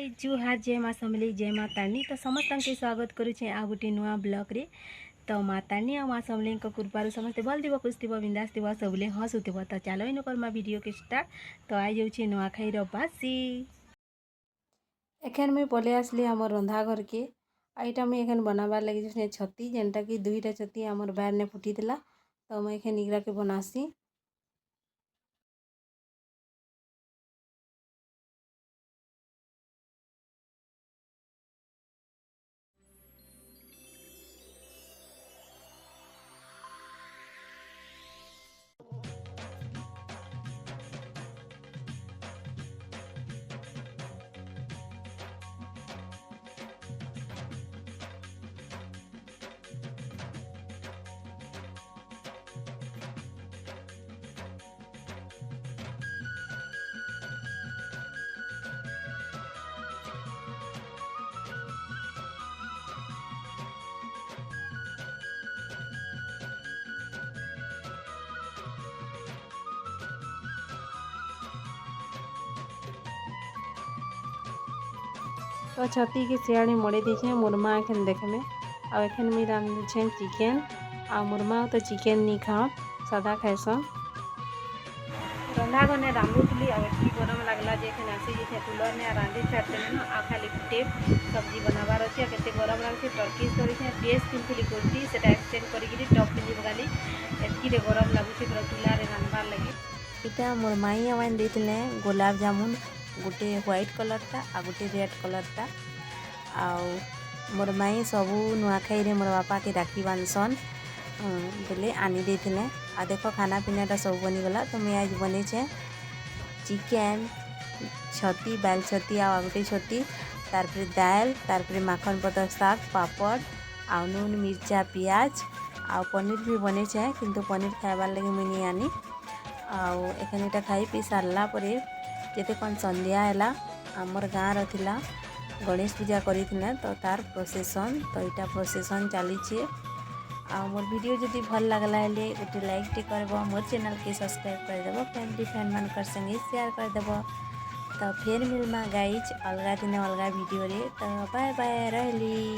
हाय जुहार जय माँ समलेई जय माँ तारणी। तो समस्त के स्वागत करुचे आ गोटे नुआ ब्लॉग रे। तो माँ तारणी आ माँ समलेई कृपार समस्ते भल थी खुश थी बिंदास थी सबले हसुव। तो चलो इन करमा वीडियो के स्टार्ट। तो आई जाऊँ नुआखाई बासी एखन मुई पलि आसली आम रंधा घर के। यहाँ मुझे एखन बनाबार लगे छती जेनटा कि दुईटा छती आमर बाहर ने फुटी। तो मुझे एखन इगरा के बनासी। तो छती के सियाड़ी मड़े दीछे मोर माँ एखन देखने आखन मुई रांधुछे चिकेन आ मोर माँ तो चिकेन नहीं खाओ सादा खाएसन। रंधा गने रांधुली आखी गरम लगला आसी जाए कूलर ने रांधि छाड़ते न आ खाली गुटे सब्जी बनाबार अच्छे केते गरम लगे टर्किश धरी ड्रेस पिंधुली कुर्ती से एक्सचेंज करी टप पिंधि पकाली एतकी गरम लगुच पूरा चूल्हा रांधबार लगे। इटा मोर माई आवान देते गुलाब जामुन गोटे व्हाइट कलरटा आ गोटे रेड कलरटा आउ मोर माई सबू नुआखाई रे मोर बापा के राखी बांधसन बोले आनी देते। आ देखो खाना पीनाटा सब बनीगला। तो मैं आज बने चिकेन छती बाल छती आ गोटे छती तारपरे दाल तारपरे माखन पतर साग पापड़ आ नून मिर्चा पियाज आ पनीर भी बने किंतु पनीर खाइबार लगे मुई नहीं आनी। आउ एखन इटा खाई पी सारला परे जेते कौन संध्या है आमर गाँव रहा गणेश पूजा करी तो तार प्रोसेसन। तो यहाँ प्रोसेसन चली आ मोर वीडियो जदि भल लगला है गोटे लाइक टे करब मोर चैनल के सब्सक्राइब करदेव फैमिली फ्रेंड मान संगे शेयर करदेव। तो फिर मिलमा गाइज अलगा दिन अलगा वीडियो रे। तो बाय बाय रहली।